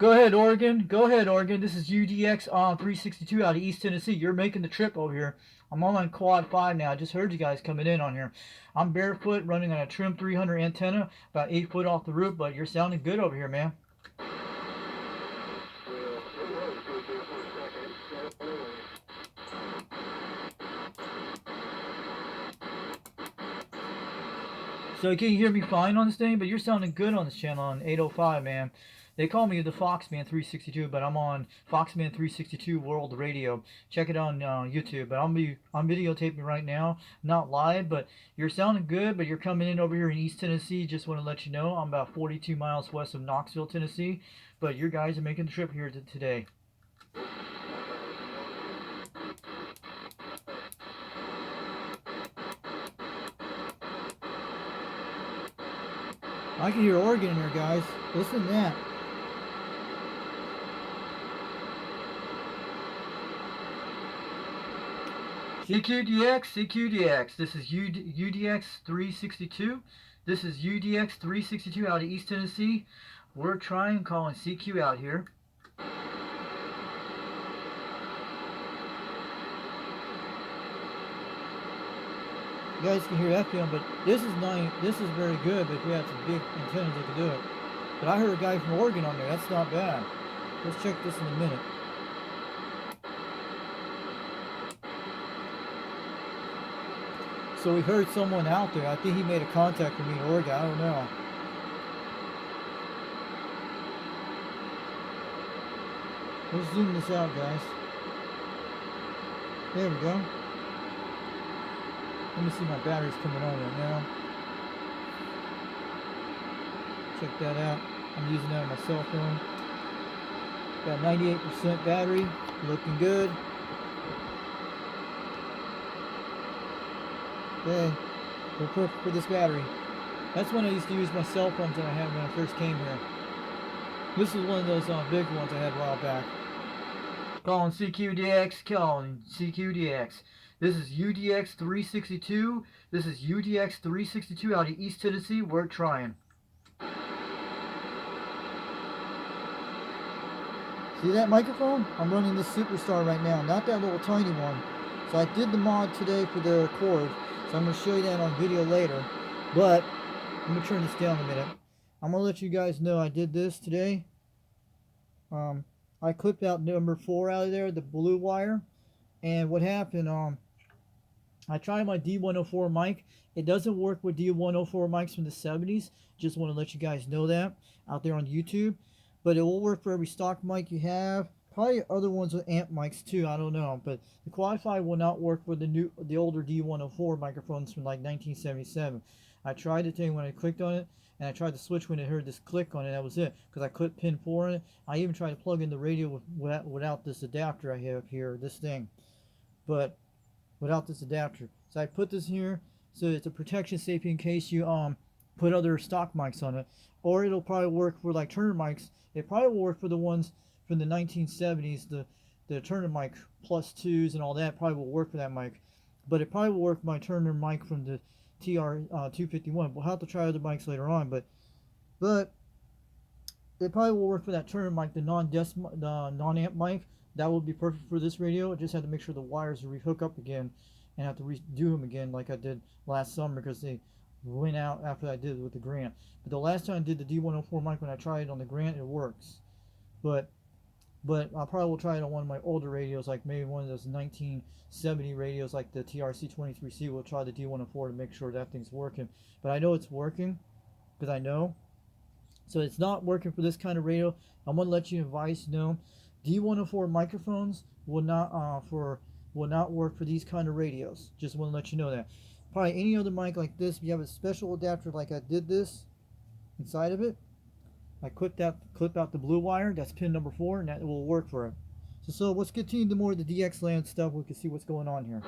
Go ahead, Oregon. Go ahead, Oregon. This is UDX on 362 out of East Tennessee. You're making the trip over here. I'm on Quad 5 now. I just heard you guys coming in on here. I'm barefoot, running on a trim 300 antenna, about 8 foot off the roof, but you're sounding good over here, man. So can you hear me fine on this thing? But you're sounding good on this channel on 805, man. They call me the Foxman 362, but I'm on Foxman 362 World Radio. Check it on YouTube. But I'm videotaping right now, not live. But you're sounding good. But you're coming in over here in East Tennessee. Just want to let you know I'm about 42 miles west of Knoxville, Tennessee. But your guys are making the trip here today. I can hear Oregon in here, guys. Listen to that. CQDX. This is UDX 362. This is UDX 362 out of East Tennessee. We're trying calling CQ out here. You guys can hear FM, but this is nice. This is very good. But if we had some big antennas, we could do it. But I heard a guy from Oregon on there. That's not bad. Let's check this in a minute. So we heard someone out there. I think he made a contact with me in Oregon. I don't know. Let's zoom this out, guys. There we go. Let me see, my battery's coming on right now. Check that out. I'm using that on my cell phone. Got 98% battery. Looking good. Okay, we're perfect for this battery. That's when I used to use my cell phones that I had when I first came here. This is one of those big ones I had a while back. Calling CQDX, calling CQDX. This is UDX 362. This is UDX 362 out of East Tennessee. We're trying. See that microphone? I'm running this Superstar right now, not that little tiny one. So I did the mod today for the Accord. So I'm going to show you that on video later. But let me turn this down a minute. I'm going to let you guys know I did this today. I clipped out number 4 out of there, the blue wire. And what happened, I tried my D104 mic. It doesn't work with D104 mics from the 70s. Just want to let you guys know that out there on YouTube. But it will work for every stock mic you have. Probably other ones with amp mics too, I don't know. But the Quad 5 will not work with the older D104 microphones from like 1977. I tried it today when I clicked on it, and I tried to switch when I heard this click on it. That was it, because I clicked pin 4 on it. I even tried to plug in the radio without this adapter I have here, this thing. But without this adapter. So I put this here, so it's a protection safety in case you put other stock mics on it. Or it'll probably work for like Turner mics. It probably will work for the ones from the 1970s, the Turner mic plus 2s and all that probably will work for that mic. But it probably will work for my Turner mic from the TR-251. We'll have to try other mics later on, but it probably will work for that Turner mic, the non-amp mic. That will be perfect for this radio. I just had to make sure the wires rehook up again and have to redo them again like I did last summer, because they went out after I did it with the Grant. But the last time I did the D104 mic, when I tried it on the Grant, it works. But I probably will try it on one of my older radios, like maybe one of those 1970 radios like the TRC-23C. We'll try the D104 to make sure that thing's working. But I know it's working, because I know. So it's not working for this kind of radio. I'm going to let you advise know. D104 microphones will not work for these kind of radios. Just want to let you know that. Probably any other mic like this, if you have a special adapter like I did this inside of it, I clip out the blue wire. That's pin number 4, and that will work for it. So let's continue to more of the DX land stuff. We can see what's going on here.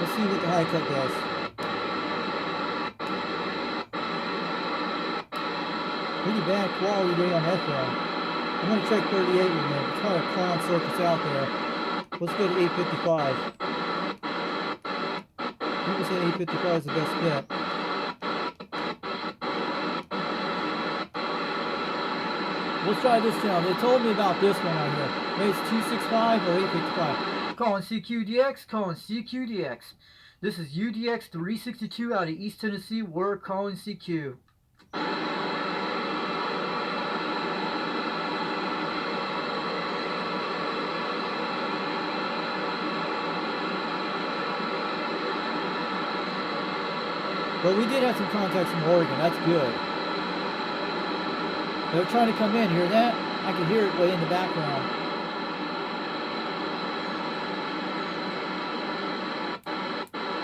Let's see what the high cut does. Pretty bad quality today on FM. I'm going to check 38 with you. It's kind of clown circus out there. Let's go to 855. People say 855 is the best bet. Let's try this channel. They told me about this one right here. Maybe it's 265 or 855. Calling CQDX, calling CQDX. This is UDX 362 out of East Tennessee. We're calling CQ. But we did have some contacts from Oregon. That's good. They're trying to come in. Hear that? I can hear it way in the background.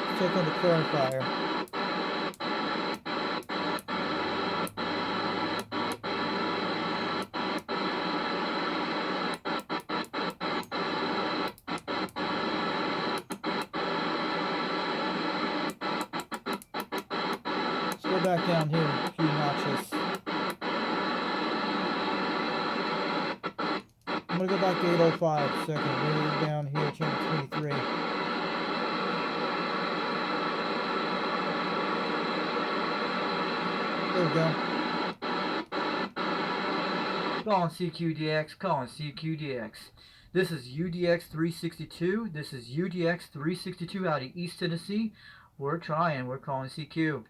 Let's check on the clarifier. Let's go back down here a few notches. I'm going to go back to 805 a second. Way down here, channel 23. There we go. Calling CQDX, calling CQDX. This is UDX 362. This is UDX 362 out of East Tennessee. We're trying. We're calling CQ.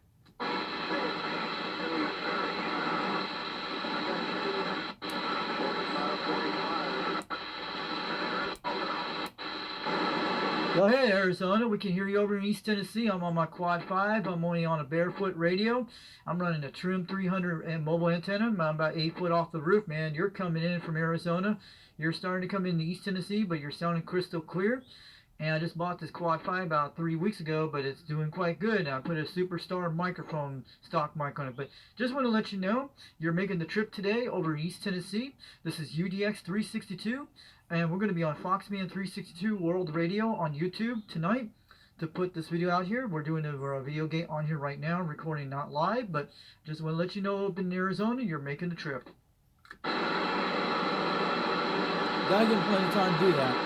Go ahead, Arizona. We can hear you over in East Tennessee. I'm on my Quad 5. I'm only on a barefoot radio. I'm running a Trim 300 and mobile antenna. I'm about 8 foot off the roof, man. You're coming in from Arizona. You're starting to come into East Tennessee, but you're sounding crystal clear. And I just bought this Quad 5 about 3 weeks ago, but it's doing quite good. I put a Superstar microphone stock mic on it. But just want to let you know, you're making the trip today over in East Tennessee. This is UDX 362. And we're going to be on Foxman 362 World Radio on YouTube tonight to put this video out here. We're doing a video gate on here right now, recording not live, but just want to let you know up in Arizona, you're making the trip. Gotta give him plenty of time to do that.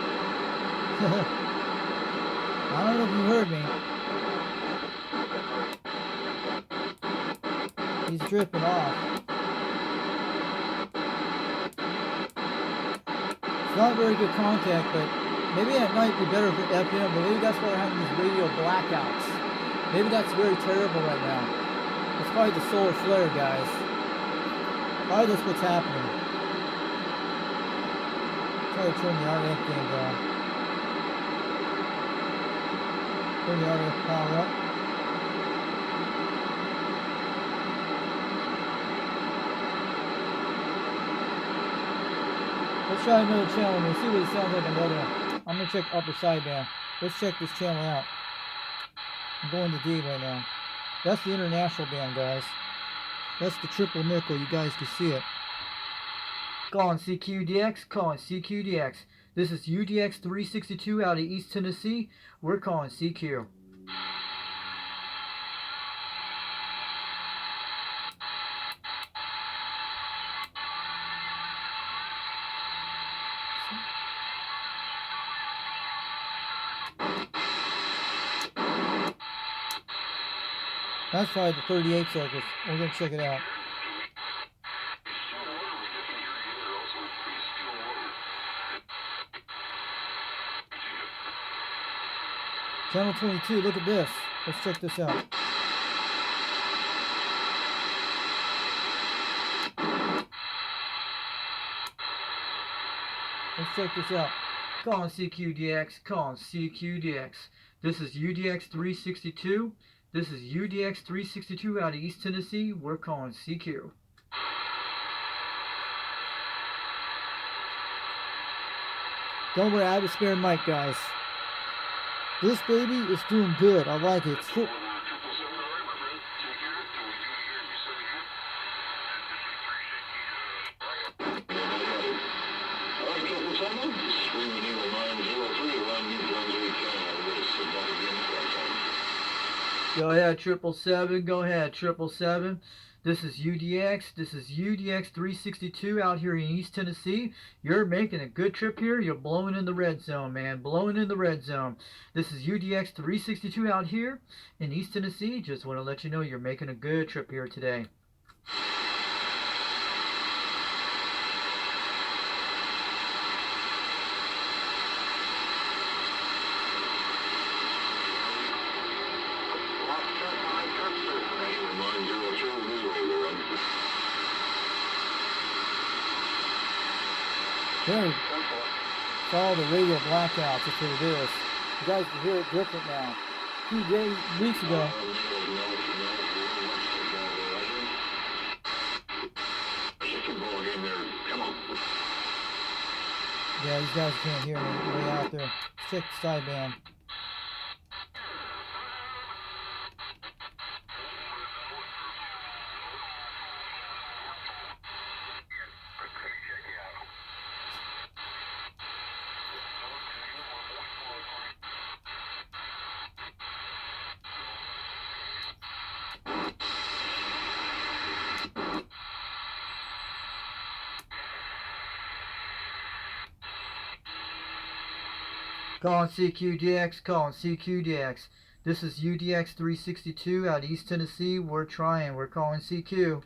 I don't know if you heard me. He's dripping off. Not very good contact, but maybe that might be better for FM, but maybe that's why we're having these radio blackouts. Maybe that's very terrible right now. It's probably the solar flare, guys. Probably that's what's happening. Try to turn the RF game down. Turn the RF power up. Let's try another channel and we'll see what it sounds like on the other one. I'm going to check upper sideband. Let's check this channel out. I'm going to D right now. That's the international band, guys. That's the triple nickel. You guys can see it. Calling CQDX, calling CQDX. This is UDX 362 out of East Tennessee. We're calling CQ. That's probably the 38 circuits. We're going to check it out. Channel 22, look at this. Let's check this out. Let's check this out. Calling CQDX, calling CQDX. This is UDX 362. This is UDX 362 out of East Tennessee. We're calling CQ. Don't worry, I have a spare mic, guys. This baby is doing good. I like it. It's full. Go ahead, 777. Go ahead, 777. This is UDX. This is UDX 362 out here in East Tennessee. You're making a good trip here. You're blowing in the red zone, man. Blowing in the red zone. This is UDX 362 out here in East Tennessee. Just want to let you know you're making a good trip here today. Here, it's all the radio blackouts. That's what it is. You guys can hear it different now. A few weeks ago. Yeah, these guys can't hear me way out there. Let's check the sideband. Calling CQDX, calling CQDX. This is UDX 362 out of East Tennessee. We're calling CQ.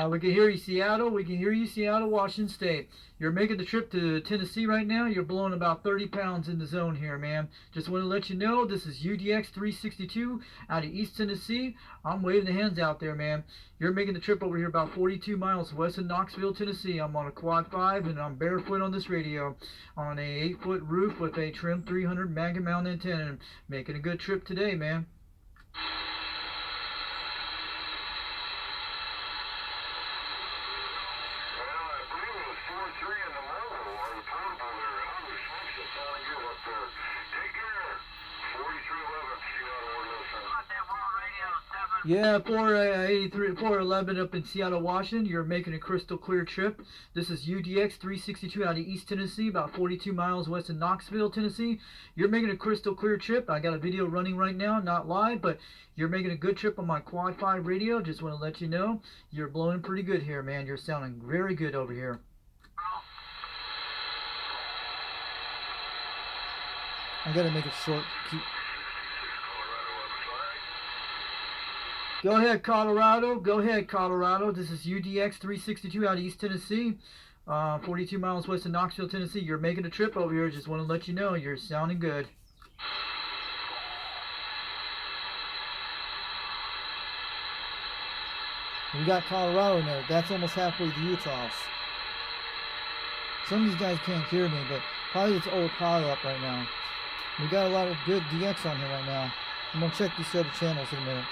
We can hear you, Seattle. We can hear you, Seattle, Washington State. You're making the trip to Tennessee right now. You're blowing about 30 pounds in the zone here, man. Just want to let you know this is UDX 362 out of East Tennessee. I'm waving the hands out there, man. You're making the trip over here about 42 miles west of Knoxville, Tennessee. I'm on a quad 5 and I'm barefoot on this radio on a 8-foot roof with a trim 300 Magnet mount antenna. Making a good trip today, man. Yeah, 411 up in Seattle, Washington. You're making a crystal clear trip. This is UDX 362 out of East Tennessee, about 42 miles west of Knoxville, Tennessee. You're making a crystal clear trip. I got a video running right now, not live, but you're making a good trip on my Quad 5 radio. Just want to let you know you're blowing pretty good here, man. You're sounding very good over here. I'm going to make it short. Go ahead, Colorado. Go ahead, Colorado. This is UDX 362 out of East Tennessee, 42 miles west of Knoxville, Tennessee. You're making a trip over here. Just want to let you know you're sounding good. We got Colorado in there. That's almost halfway to Utah. Some of these guys can't hear me, but probably it's old power up right now. We got a lot of good DX on here right now. I'm going to check these other channels in a minute.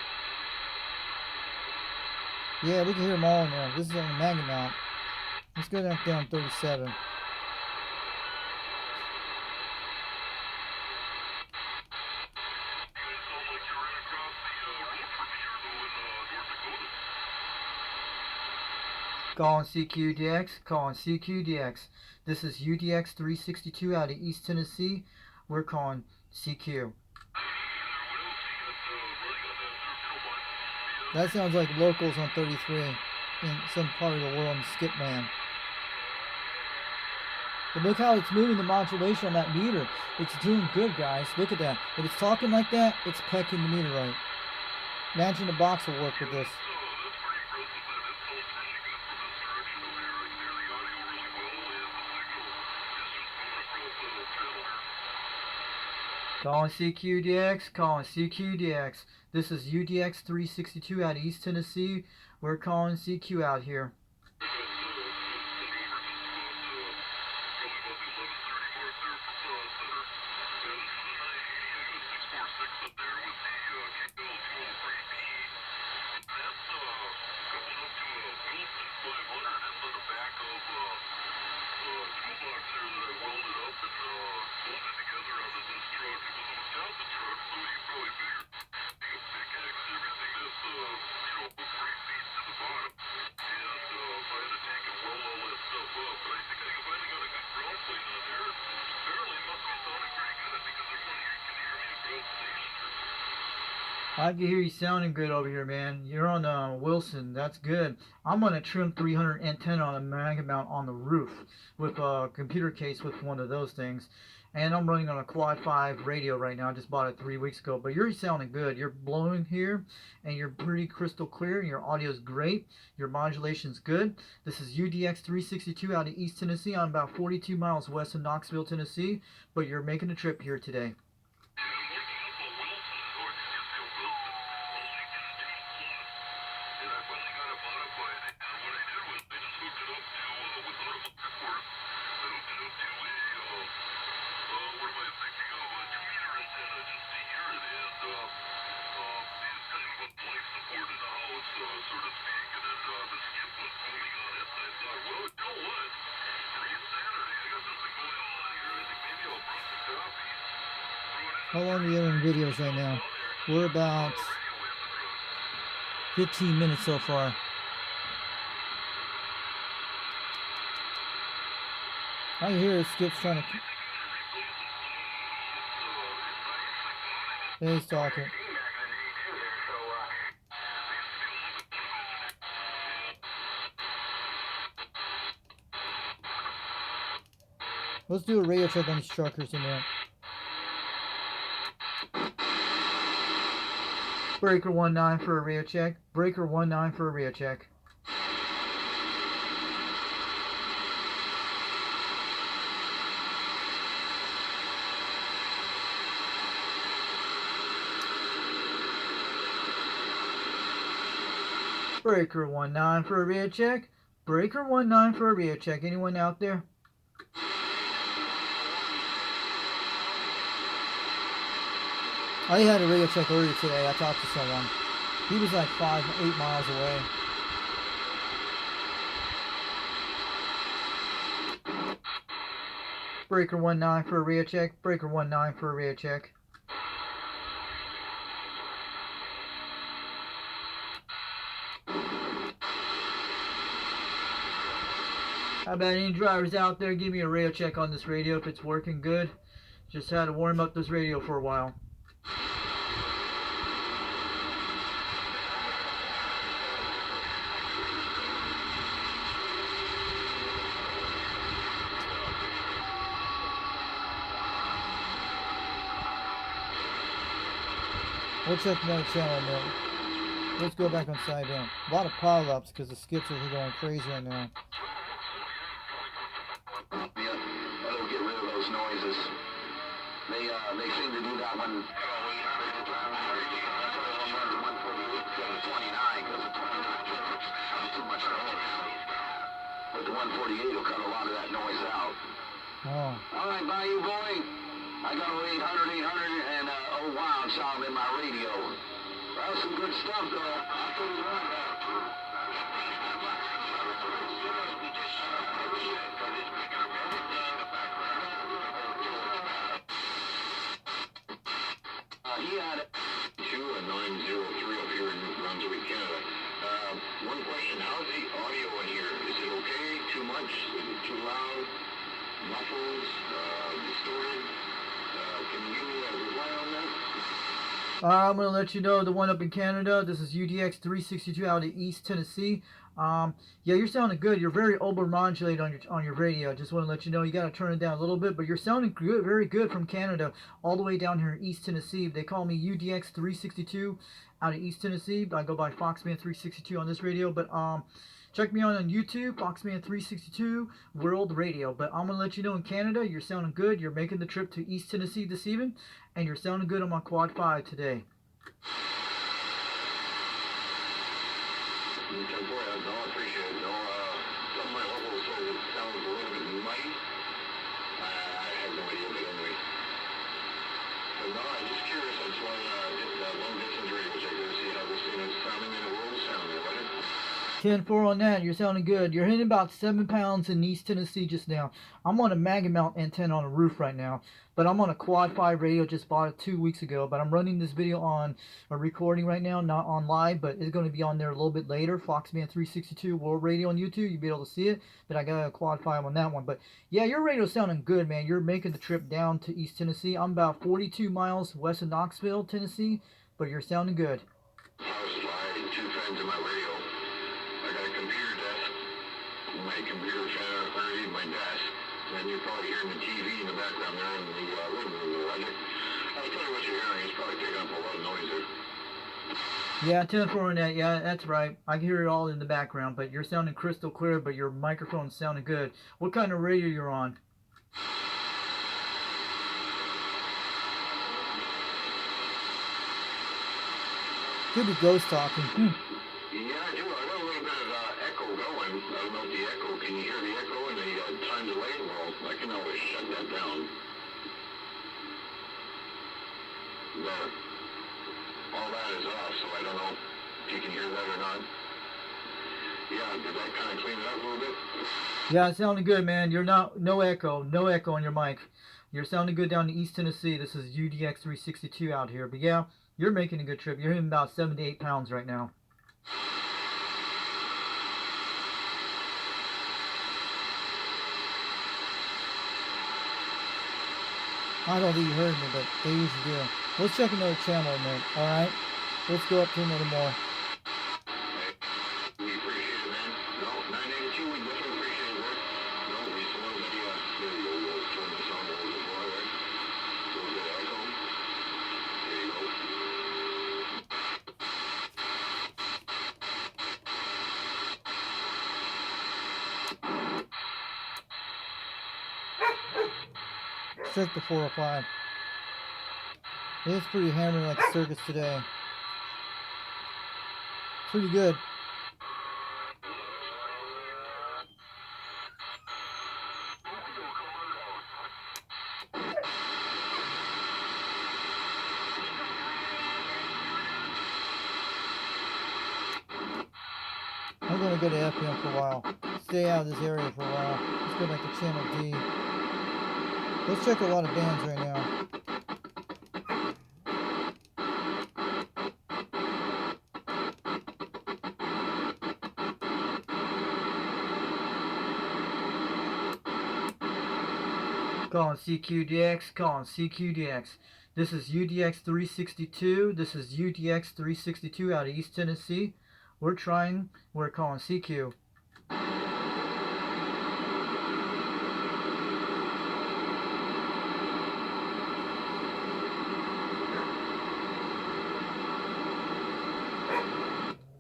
Yeah, we can hear them all in there. This is on the Magnet mount. Let's go down 37. Calling CQDX, calling CQDX. This is UDX 362 out of East Tennessee. We're calling CQ. That sounds like locals on 33 in some part of the world in skip band. But look how it's moving the modulation on that meter. It's doing good, guys. Look at that. If it's talking like that, it's pecking the meter right. Imagine the box will work with this. Calling CQDX, calling CQDX. This is UDX 362 out of East Tennessee. We're calling CQ out here. I can hear you sounding good over here, man. You're on Wilson. That's good. I'm on a trim 300 antenna on a mag mount on the roof with a computer case with one of those things. And I'm running on a Quad 5 radio right now. I just bought it 3 weeks ago. But you're sounding good. You're blowing here and you're pretty crystal clear. Your audio is great. Your modulation's good. This is UDX 362 out of East Tennessee. I'm about 42 miles west of Knoxville, Tennessee. But you're making a trip here today. How long are you in videos right now? We're about 15 minutes so far. I hear Skip's trying to... Yeah, he's talking. Let's do a radio check on these truckers in there. Breaker 19 for a radio check. Breaker 19 for a radio check. Breaker 19 for a radio check. Breaker 19 for a radio check. Anyone out there? I had a radio check earlier today. I talked to someone. He was like 5-8 miles away. Breaker 19 for a radio check. Breaker 19 for a radio check. How about any drivers out there? Give me a radio check on this radio if it's working good. Just had to warm up this radio for a while. We'll check another channel now. Let's go back on side down. A lot of pile-ups because the skips are going crazy right now. Yeah, that'll get rid of those noises. They seem to do that when... But the 148 will cut a lot of that noise out. Oh. All right, Bayou Boy. I got a 800, and oh wow sound in my radio. That was some good stuff, though. I'll put it on that. He had 2-903 up here in New Brunswick, Canada. One question, how's the audio in here? Is it okay? Too much? Is it too loud? Muffled? Distorted? Can you give me a reply on that? I'm going to let you know the one up in Canada. This is UDX 362 out of East Tennessee. Yeah, you're sounding good. You're very overmodulated on your radio. I just want to let you know you got to turn it down a little bit, but you're sounding good, very good from Canada all the way down here in East Tennessee. They call me UDX 362 out of East Tennessee. I go by Foxman 362 on this radio, but check me out on YouTube, Foxman 362 World Radio. But I'm going to let you know in Canada, you're sounding good. You're making the trip to East Tennessee this evening, and you're sounding good on my Quad 5 today. I appreciate it. Some of my levels sound a little bit muddy. I have no idea, but anyway. But no, I'm just curious. I just want to get that long distance radio check there to see how this thing is sounding in the world sounding, right? 10-4 on that. You're sounding good. You're hitting about 7 pounds in East Tennessee just now. I'm on a Mega Mount antenna on a roof right now, but I'm on a Quad 5 radio. Just bought it 2 weeks ago, but I'm running this video on a recording right now, not on live, but it's going to be on there a little bit later. Foxman 362 World Radio on YouTube. You'll be able to see it, but I got a Quad 5 on that one. But yeah, your radio's sounding good, man. You're making the trip down to East Tennessee. I'm about 42 miles west of Knoxville, Tennessee. but you're sounding good. Power supply, two fans in my radio. I got a computer desk, my computer fan underneath my desk. And you're probably hearing the TV in the background there in the living room there, Roger. I'll tell you what you're hearing. It's probably picking up a lot of noise there. Yeah, 10-4 net. Yeah, that's right. I can hear it all in the background, but you're sounding crystal clear, but your microphone's sounding good. What kind of radio you're on? Could be ghost talking. Yeah, I do. I got a little bit of echo going. I don't know if the echo, can you hear the echo and the time delay? Well, I can always shut that down. There. All that is off, so I don't know if you can hear that or not. Yeah, did that kind of clean it up a little bit? Yeah, it's sounding good, man. You're not no echo on your mic. You're sounding good down in East Tennessee. This is UDX 362 out here. But yeah, you're making a good trip. You're hitting about 7 to 8 pounds right now. I don't think you heard me, but they usually do. Let's check another channel in there, alright? Let's go up to another more. We appreciate it, man. No, 982, we definitely appreciate it. No, we still have the, there you go, we'll turn this on a little bit more, right? A little bit of echo. There you go. Check the 405. It's pretty hammering like a circus today. Pretty good. I'm gonna go to FM for a while. Stay out of this area for a while. Let's go back to channel D. Let's check a lot of bands right now. Calling CQDX, calling CQDX. This is UDX 362. This is UDX 362 out of East Tennessee. We're calling CQ.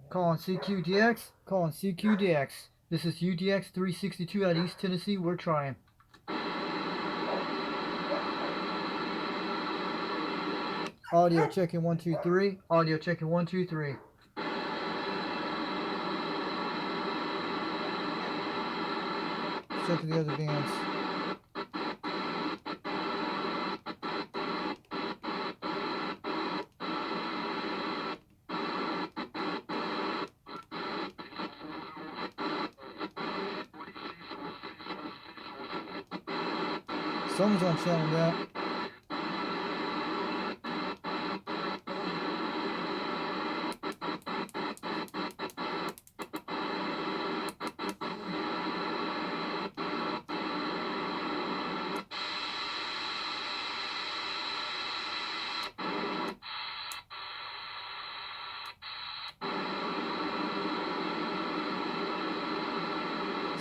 Calling CQDX, calling CQDX. This is UDX 362 out of East Tennessee. We're trying. Audio checking 1 2 3. Audio checking 1 2 3. Check the other bands. Someone's on channel that.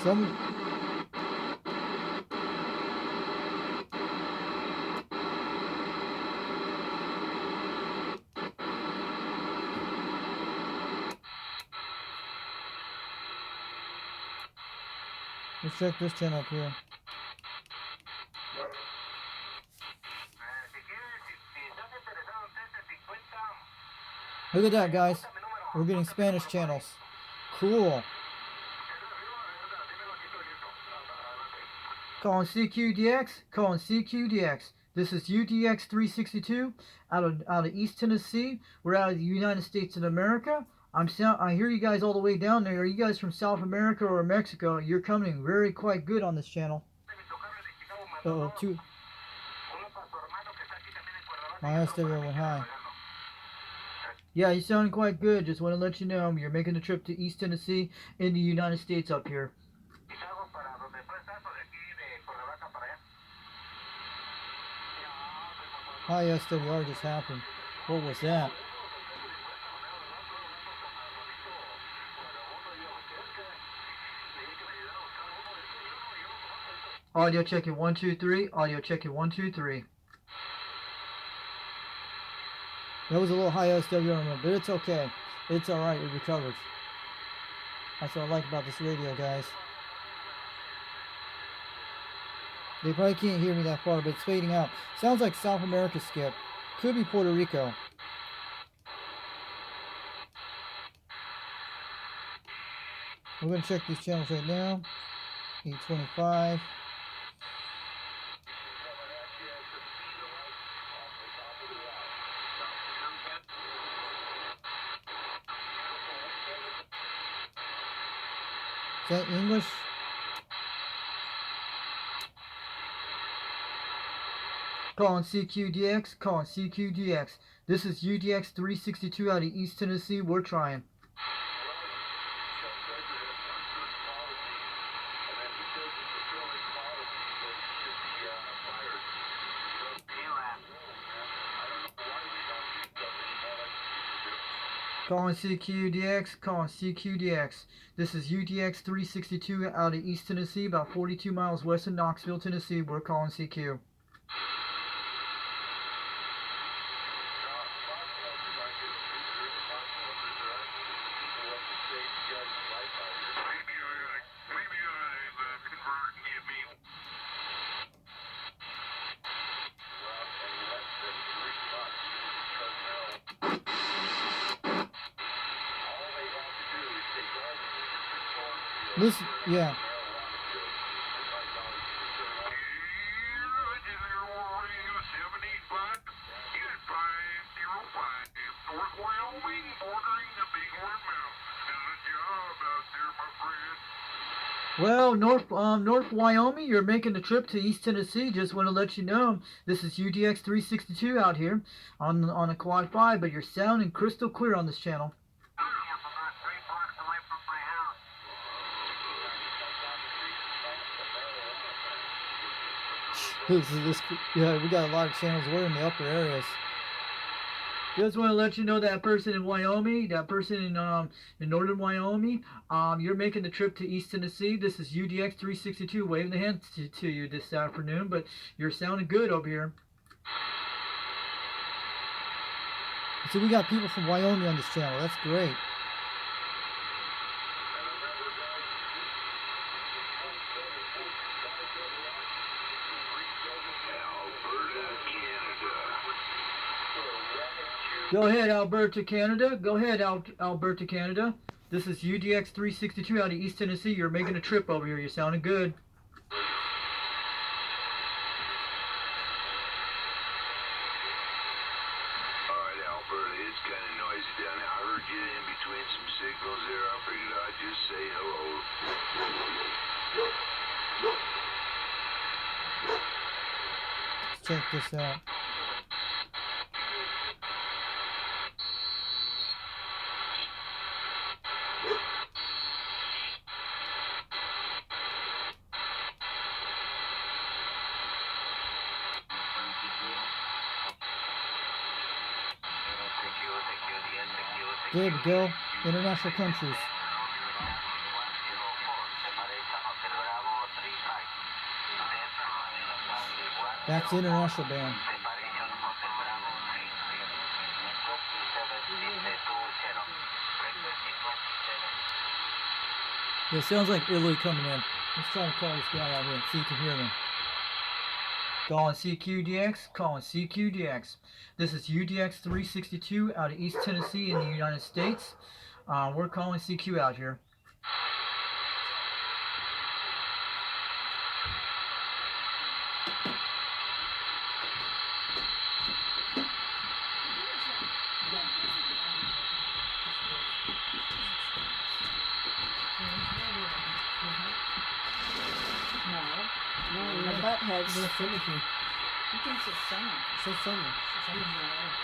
Some. Let's check this channel up here. Look at that, guys. We're getting Spanish channels. Cool. Calling CQDX, calling CQDX. This is UDX 362 out of East Tennessee. We're out of the United States of America. I hear you guys all the way down there. Are you guys from South America or Mexico? You're coming very quite good on this channel. Two. My SW went high. Yeah, you sound quite good. Just want to let you know you're making a trip to East Tennessee in the United States up here. Hi, SWR just happened. What was that? Audio checking 1 2 3. Audio checking 1 2 3. That was a little high SWR, but it's okay. It's alright, it recovered. That's what I like about this radio, guys. They probably can't hear me that far, but it's fading out. Sounds like South America, Skip. Could be Puerto Rico. We're going to check these channels right now. 825. Is that English? Calling CQDX, calling CQDX. This is UDX 362 out of East Tennessee. We're trying. Calling CQDX, calling CQDX. This is UDX 362 out of East Tennessee, about 42 miles west of Knoxville, Tennessee. We're calling CQ. Listen, yeah. Well, North Wyoming, you're making the trip to East Tennessee. Just want to let you know, this is UDX 362 out here on a Quad 5, but you're sounding crystal clear on this channel. Yeah, we got a lot of channels. We're in the upper areas. Just want to let you know that person in Wyoming, that person in northern Wyoming, you're making the trip to East Tennessee. This is UDX 362 waving the hand to you this afternoon, but you're sounding good over here. So we got people from Wyoming on this channel. That's great. Go ahead, Alberta, Canada. Go ahead, Alberta, Canada. This is UDX 362 out of East Tennessee. You're making a trip over here. You're sounding good. Alright, Alberta, it's kind of noisy down there. I heard you in between some signals there. I figured I'd just say hello. Let's check this out. There we go. International countries. That's international band. Yeah, it sounds like Italy coming in. Let's try to call this guy out here and see if he can hear me. Calling CQDX, calling CQDX. This is UDX 362 out of East Tennessee in the United States. We're calling CQ out here. The butt heads. Little finicky. He thinks it's summer. So summer. Summer's not out.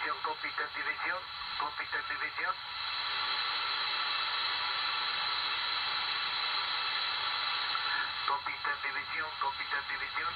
división, copy third división, copy third división. Copy third división, copy third división.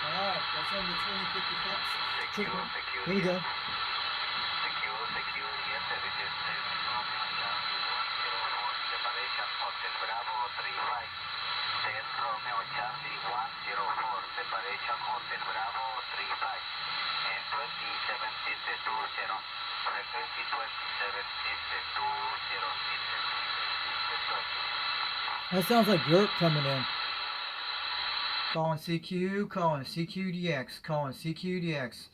Alright, that's on the 2050 Fox. Secure, Here we go. Secure, yes, services, Romeo Charlie 104, separation, Hotel Bravo 35. 10 Romeo Charlie 104, separation, Hotel Bravo 35. And 27 system 20, frequency 27 system 20, That sounds like Europe coming in. Calling CQ, calling CQDX, calling CQDX.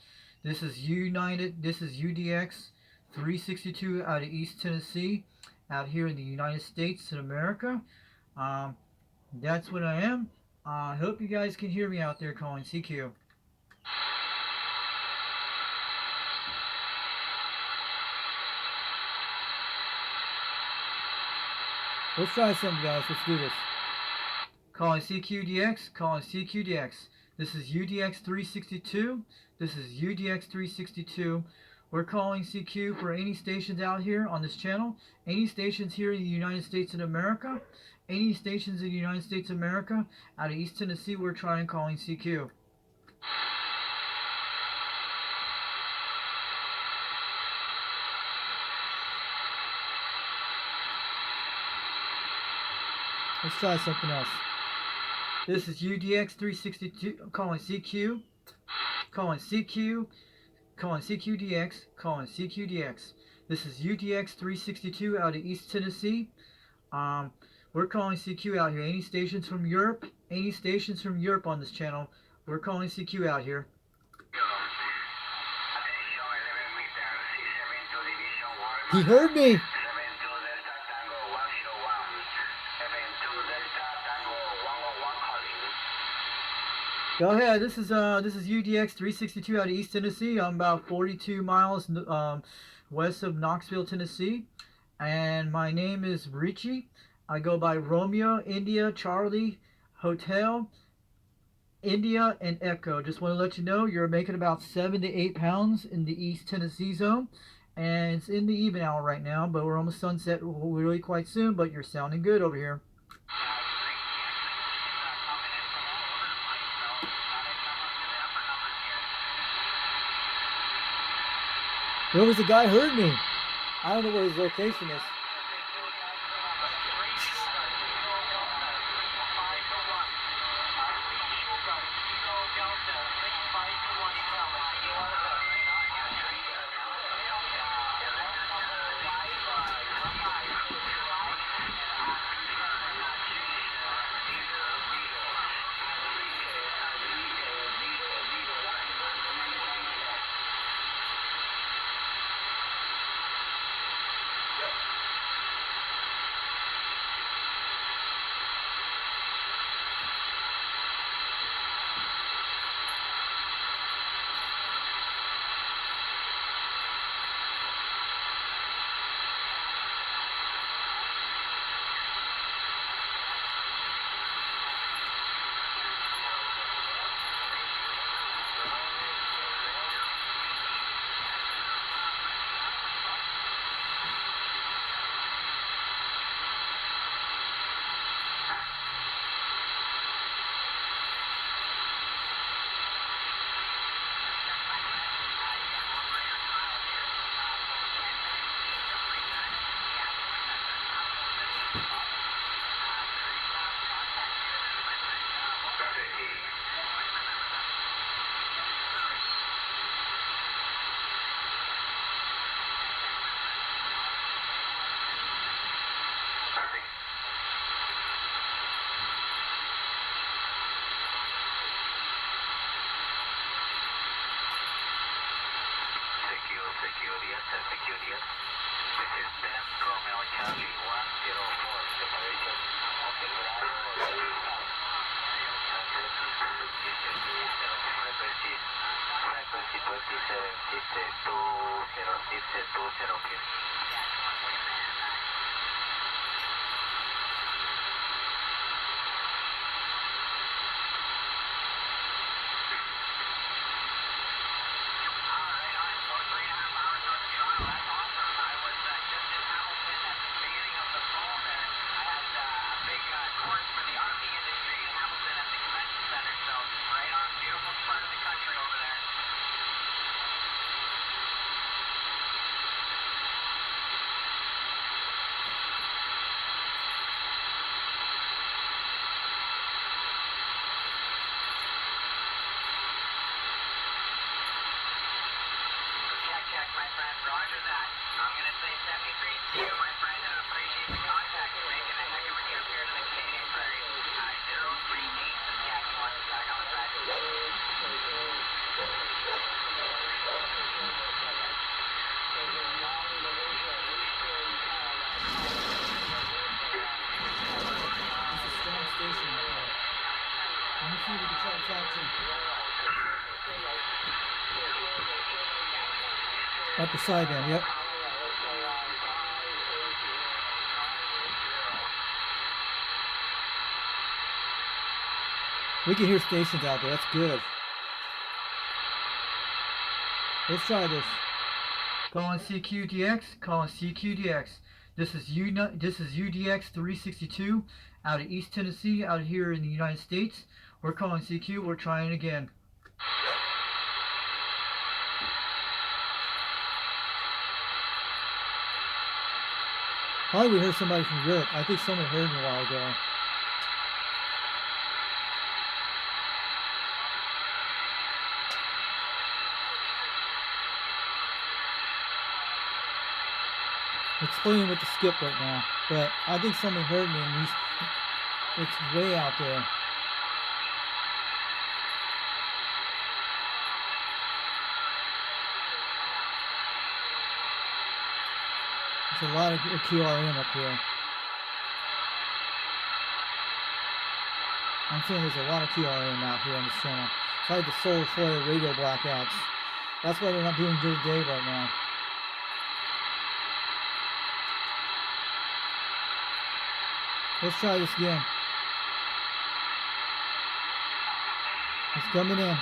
This is UDX 362 out of East Tennessee, out here in the United States of America. That's what I am. I hope you guys can hear me out there calling CQ. Let's try something, guys. Let's do this. Calling CQDX, calling CQDX. This is UDX 362. This is UDX 362. We're calling CQ for any stations out here on this channel. Any stations here in the United States of America. Any stations in the United States of America. Out of East Tennessee, we're trying calling CQ. Let's try something else. This is UDX 362, calling CQ, calling CQ, calling CQDX, calling CQDX. This is UDX 362 out of East Tennessee. We're calling CQ out here. Any stations from Europe? Any stations from Europe on this channel? We're calling CQ out here. He heard me. Go ahead. This is UDX 362 out of East Tennessee. I'm about 42 miles west of Knoxville, Tennessee, and my name is Richie. I go by Romeo, India, Charlie, Hotel, India, and Echo. Just want to let you know you're making about 7 to 8 pounds in the East Tennessee zone, and it's in the even hour right now. But we're almost sunset really quite soon. But you're sounding good over here. There was a guy heard me. I don't know where his location is. Center QTX. This is 10 Romeo Charlie 104 separation. Hotel Bravo 35. Frequency 27, system 20, please. Check, my friend. Roger that. I'm going to say 73 to you, my friend, and appreciate the contact. You're making a heck of a trip here to the Canadian Prairies. 038 Saskatchewan, back on the track. It's a strong station right there. Let me see if we can try to talk to him. Up beside them, yep. We can hear stations out there, that's good. Let's try this. Calling CQDX, calling CQDX. This is UDX 362 out of East Tennessee, out here in the United States. We're calling CQ, we're trying again. Probably we heard somebody from Europe. I think someone heard me a while ago. It's playing with the skip right now, but I think someone heard me and it's way out there. There's a lot of QRM up here. I'm saying there's a lot of QRM out here on this channel. It's like the solar flare radio blackouts. That's why they're not doing good day right now. Let's try this again. It's coming in.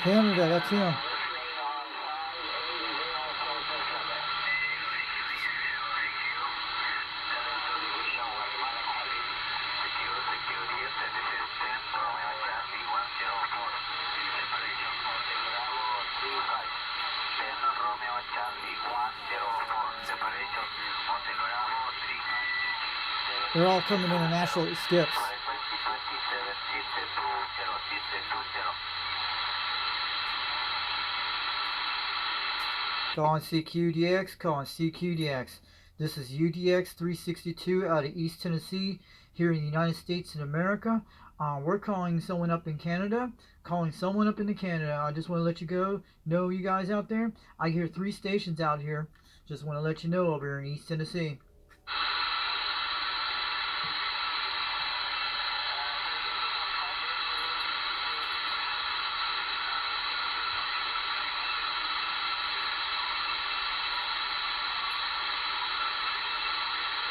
Canada, that's him. They're all coming international skips. Calling CQDX, calling CQDX. This is UDX 362 out of East Tennessee, here in the United States in America. We're calling someone up in Canada. I just want to let you know you guys out there. I hear 3 stations out here. Just want to let you know over here in East Tennessee.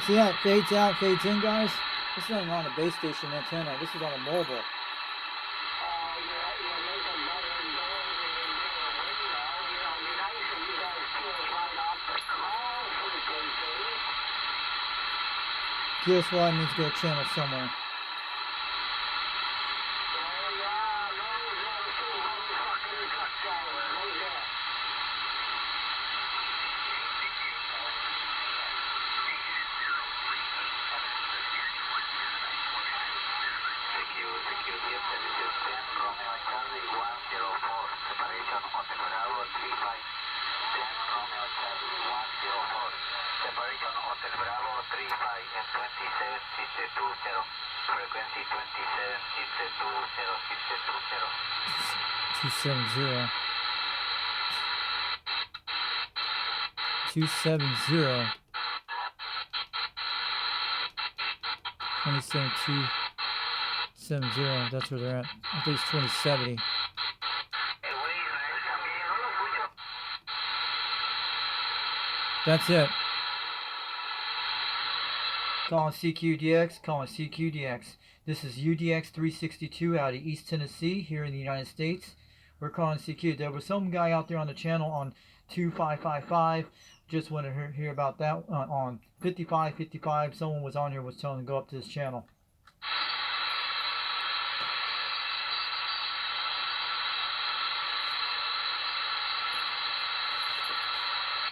See how it fades out, fades in, guys? This is not even on a base station antenna. This is on a mobile. QSY means go channel somewhere. Hotel Bravo 35 and 27 frequency 27 270. 270. 27270. That's where they're at. I think it's 2070. That's it. Calling CQDX, calling CQDX. This is UDX 362 out of East Tennessee here in the United States. We're calling CQ. There was some guy out there on the channel on 2555. Just want to hear about that on 5555. Someone was on here was telling them to go up to this channel.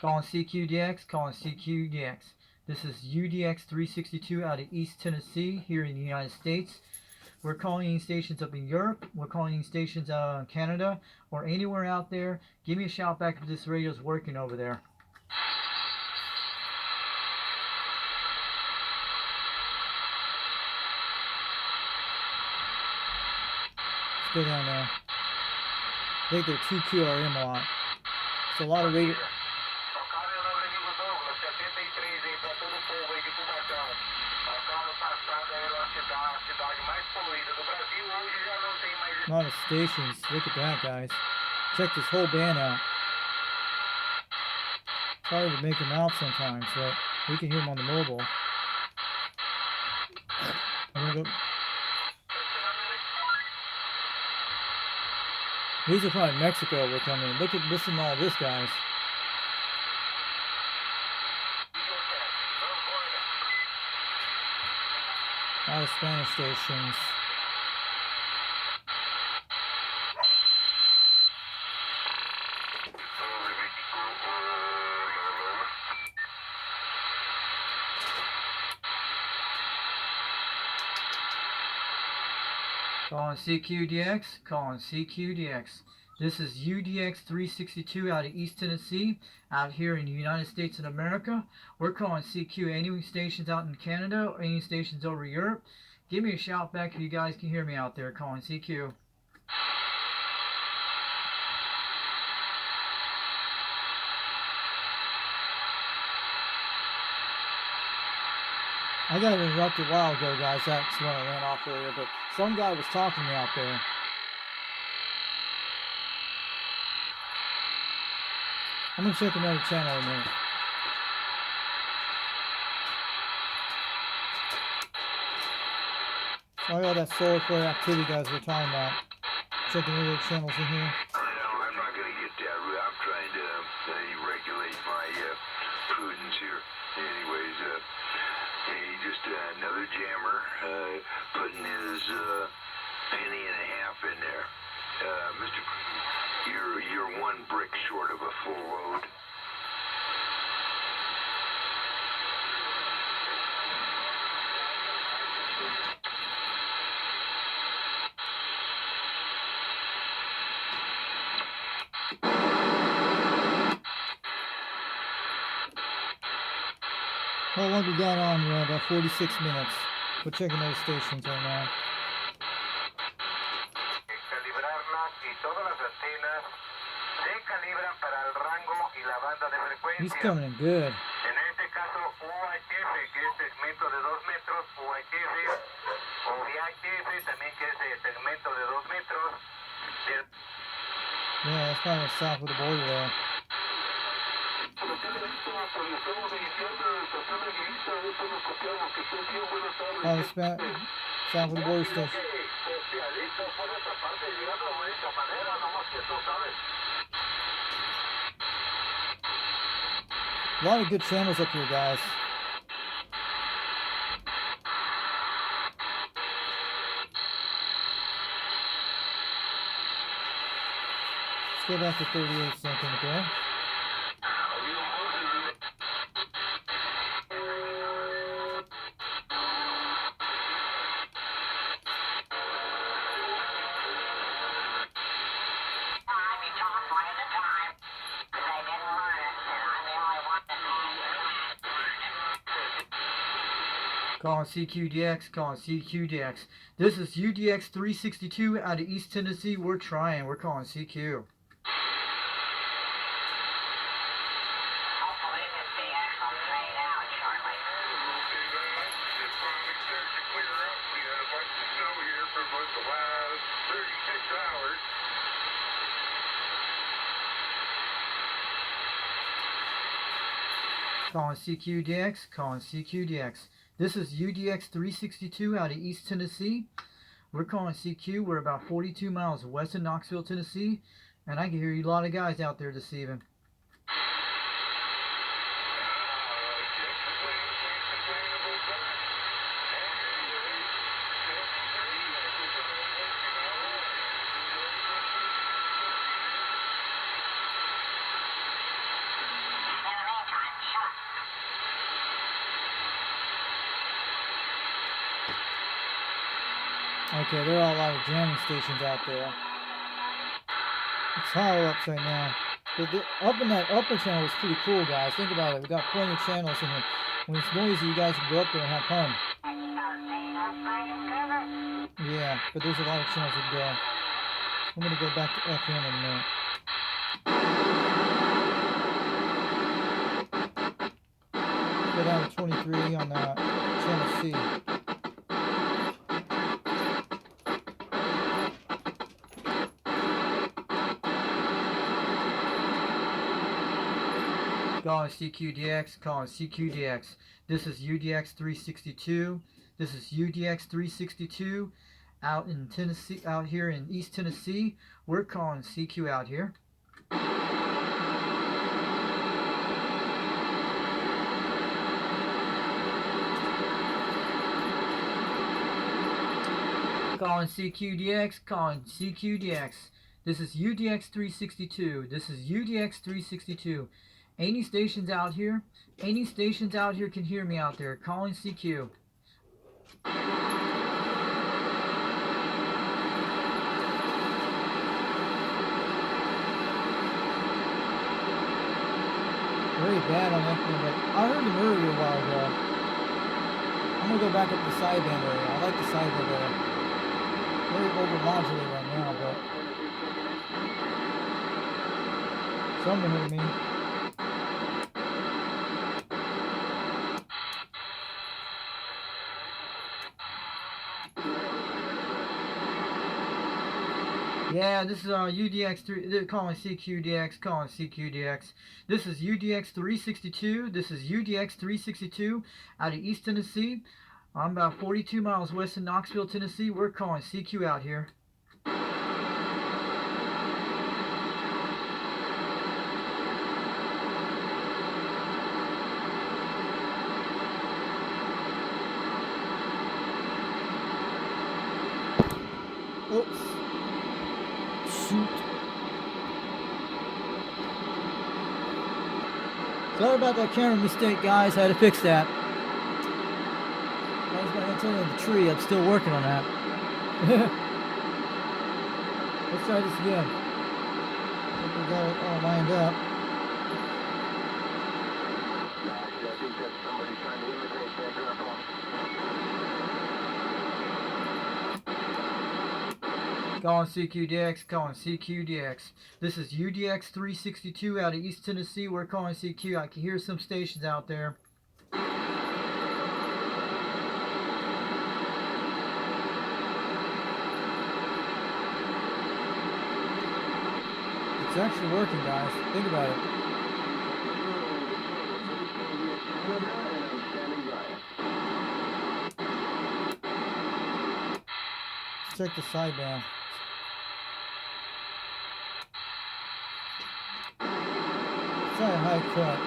Calling CQDX, calling CQDX. This is UDX 362 out of East Tennessee here in the United States. We're calling in stations up in Europe. We're calling in stations in Canada or anywhere out there. Give me a shout back if this radio is working over there. Let's go down there. I think they're 2QRM a lot. It's a lot of radio. A lot of stations. Look at that, guys. Check this whole band out. It's hard to make them out sometimes, but we can hear them on the mobile. These are probably Mexico we're coming in. Listen to all this, guys. A lot of Spanish stations. Calling CQDX, calling CQDX. This is UDX 362 out of East Tennessee, out here in the United States of America. We're calling CQ. Any stations out in Canada or any stations over Europe, give me a shout back if you guys can hear me out there. Calling CQ. I got interrupted a while ago, guys. That's when I ran off earlier, but some guy was talking to me out there. I'm gonna check another channel in a minute. Sorry, all that solar flare activity, guys, we're talking about. Checking other channels in here. I'm not going to get that route. I'm trying to regulate my prudence here. Anyways, hey, just another jammer putting his penny and a half in there. Mr. You're one brick short of a full load. How long we got on? We're about 46 minutes. We're checking those stations right now. He's coming in good. En este caso, UHF, que es segmento de 2 metros, UHF, o VHF, también que es segmento de 2 metros. Yeah, that's kind of south of the border there. Oh, it's back south of the border station. A lot of good channels up here, guys. Let's go back to 38 seconds ago. Calling CQDX, calling CQDX. This is UDX 362 out of East Tennessee. We're trying. We're calling CQ. Hopefully this DX will fade out shortly. Okay, guys, it's finally starting to clear up. We had a bunch of snow here for about the last 36 hours. Calling CQDX, calling CQDX. This is UDX 362 out of East Tennessee. We're calling CQ. We're about 42 miles west of Knoxville, Tennessee. And I can hear you a lot of guys out there this evening. Okay, there are a lot of jamming stations out there. It's hollow ups right now. Up in that upper channel is pretty cool, guys. Think about it. We got plenty of channels in here. When it's noisy, you guys can go up there and have fun. Yeah, but there's a lot of channels you can go. I'm gonna go back to FM in a minute. Go down to 23 on channel C. Calling CQDX, calling CQDX. This is UDX 362. This is UDX 362 out in Tennessee, out here in East Tennessee. We're calling CQ out here. Calling CQDX, calling CQDX. This is UDX 362. This is UDX 362. Any stations out here? Any stations out here can hear me out there. Calling CQ. Very bad on FM, but I heard them earlier a while ago. I'm gonna go back up to the sideband area. I like the sideband area. Very overmodulated right now, but someone heard me. Yeah, this is UDX3, they're calling CQDX, calling CQDX. This is UDX 362, this is UDX 362 out of East Tennessee. I'm about 42 miles west of Knoxville, Tennessee. We're calling CQ out here. Oops. Shoot. Sorry about that camera mistake, guys. I had to fix that. That was my antenna in the tree. I'm still working on that. Let's try this again. I think we got it all lined up. I think that's somebody trying to imitate that grandpa. Calling CQDX, calling CQDX. This is UDX 362 out of East Tennessee. We're calling CQ. I can hear some stations out there. It's actually working, guys. Think about it. Let's check the sideband. Try a high cut.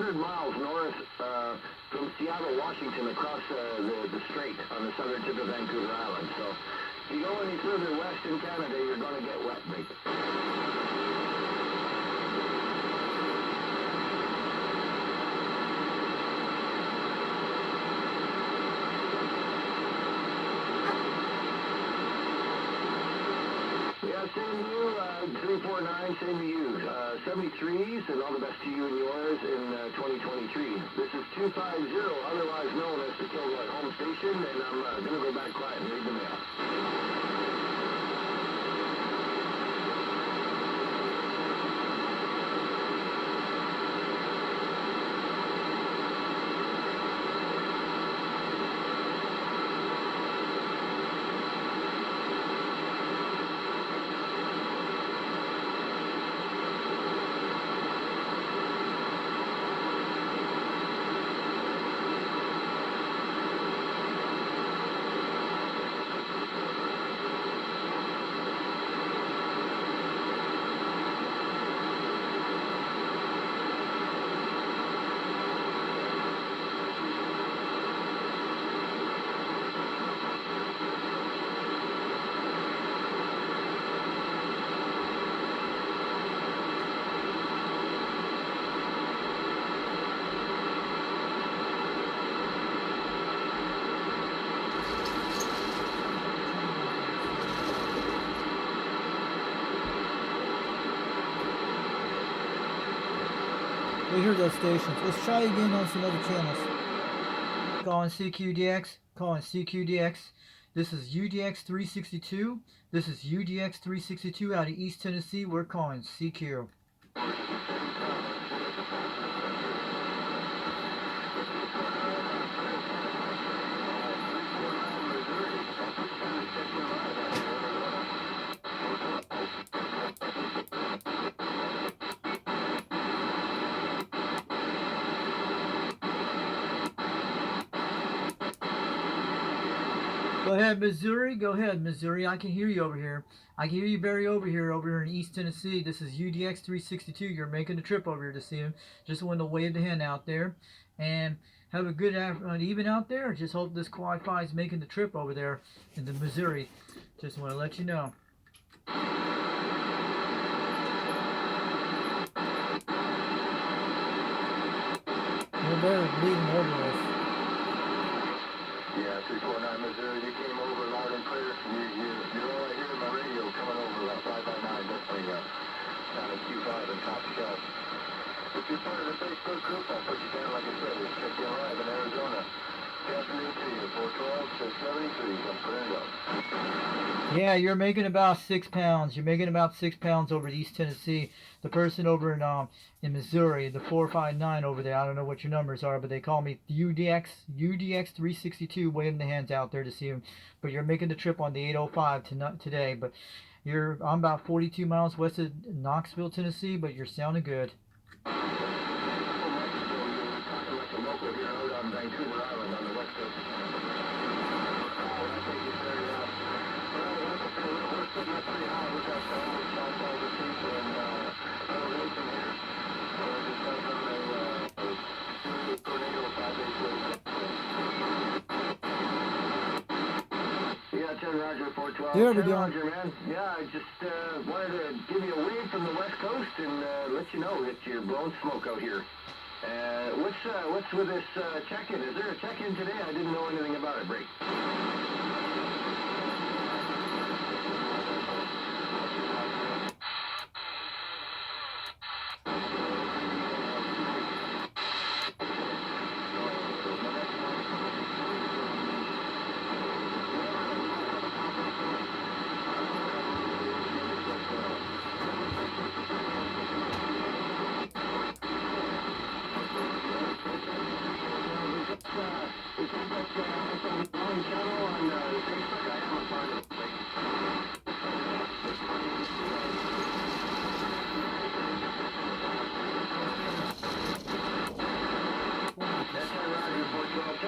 100 miles north from Seattle, Washington, across the strait on the southern tip of Vancouver Island. So if you go any further west in Canada, you're going to get wet, mate. Yeah, same to you, 349, same to you. 73s, and all the best to you and yours in 2023. This is 250, otherwise known as the Kilroy Home Station, and I'm going to go back quiet and read the mail. We hear those stations. Let's try again on some other channels. Calling CQDX. Calling CQDX. This is UDX 362. This is UDX 362 out of East Tennessee. We're calling CQ. Go ahead, Missouri. Go ahead, Missouri. I can hear you over here. I can hear you, Barry, over here in East Tennessee. This is UDX 362. You're making the trip over here to see him. Just wanted to wave the hand out there. And have a good even out there. Just hope this Wi-Fi is making the trip over there in the Missouri. Just want to let you know. Well, they're leading over us. Yeah, 349 Missouri, you came over loud and clear. You're all I hear in my radio coming over about 5x9, definitely down at Q5 and Top Shelf. If you're part of the Facebook group, I'll put you down, like I said, it's check you live in Arizona. Afternoon to you, 412-673, I'm putting it up. Yeah, you're making about 6 pounds. You're making about 6 pounds over East Tennessee. The person over in Missouri, the 459 over there, I don't know what your numbers are, but they call me UDX 362, waving the hands out there to see him. But you're making the trip on the 805 today. But I'm about 42 miles west of Knoxville, Tennessee, but you're sounding good. Local here out on Vancouver Island on the west coast. Yeah, 10 Roger, 412. There we 10 go. Roger, man. Yeah, I just wanted to give you a wave from the west coast and let you know that you're blowing smoke out here. What's with this check-in? Is there a check-in today? I didn't know anything about it, Bree.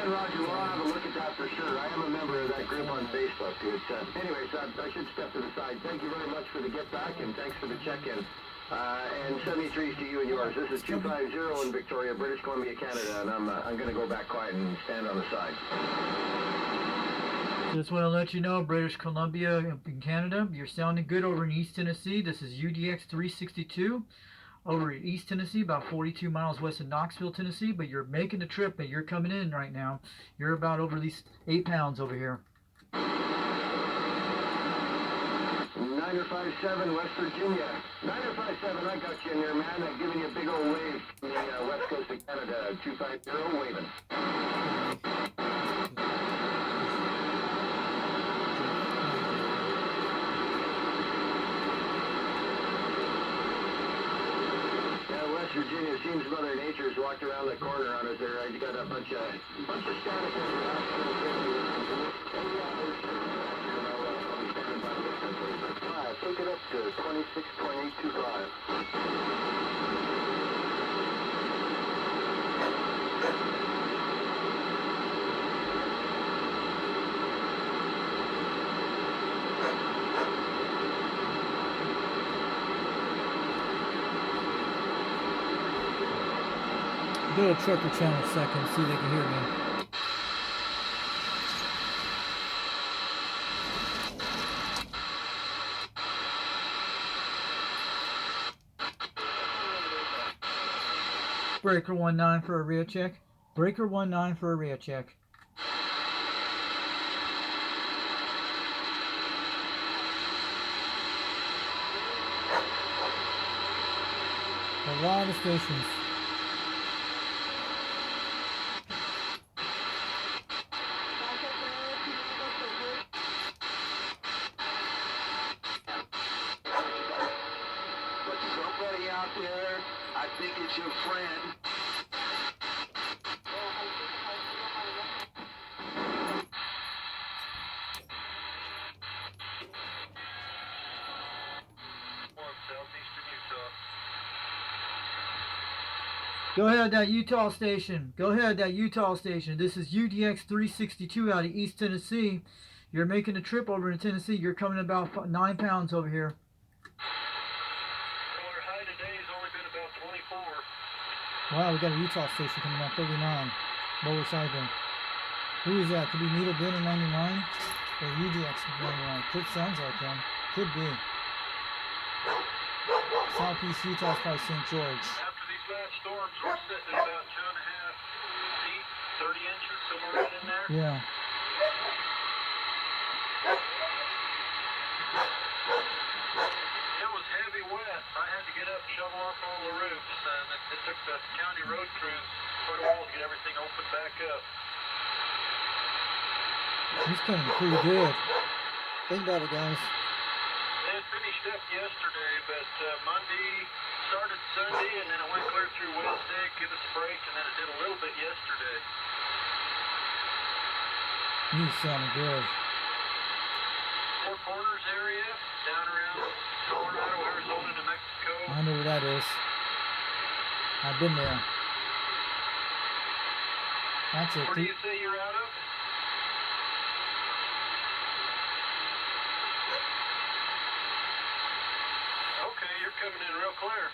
Roger, well, I'll have a look at that for sure. I am a member of that group on Facebook. Anyways, I should step to the side. Thank you very much for the get back, and thanks for the check-in. And 73 to you and yours. This is 250 in Victoria, British Columbia, Canada, and I'm going to go back quiet and stand on the side. Just want to let you know, British Columbia in Canada, you're sounding good over in East Tennessee. This is UDX 362 over in East Tennessee, about 42 miles west of Knoxville, Tennessee. But you're making the trip, but you're coming in right now. You're about over at least 8 pounds over here. 957, West Virginia. 957, I got you in there, man. I'm giving you a big old wave from the west coast of Canada. 250, waving. West Virginia, it seems Mother Nature's walked around the corner on us there. I got a bunch of static in here. Take it up to 26.825. Go to Trucker Channel a second, see if they can hear me. Breaker 19 for a rear check. Breaker 19 for a rear check. A lot of stations. Out there, I think it's your friend. Southeastern Utah. Go ahead, that Utah station. Go ahead, that Utah station. This is UDX 362 out of East Tennessee. You're making a trip over to Tennessee. You're coming about 9 pounds over here. Wow, we got a Utah station coming out 39. Lower side there. Who is that? Could be Needle Bin in 99 or UDX 99. Could sounds like them. Could be. Southeast Utah's probably St. George. After these last storms, we're sitting at about 2.5 feet, 30 inches, somewhere right in there. Yeah. It was heavy wet. I had to get up and shovel off all the roofs, and it took the county road crews quite a while to get everything opened back up. He's coming pretty good. Think about it, guys. It finished up yesterday, but Monday started Sunday, and then it went clear through Wednesday, give us a break, and then it did a little bit yesterday. He's sounding good. Four Corners area, down around Colorado, Arizona, New Mexico. I know where that is. I've been there. That's it. Where do you say you're out of? Okay, you're coming in real clear.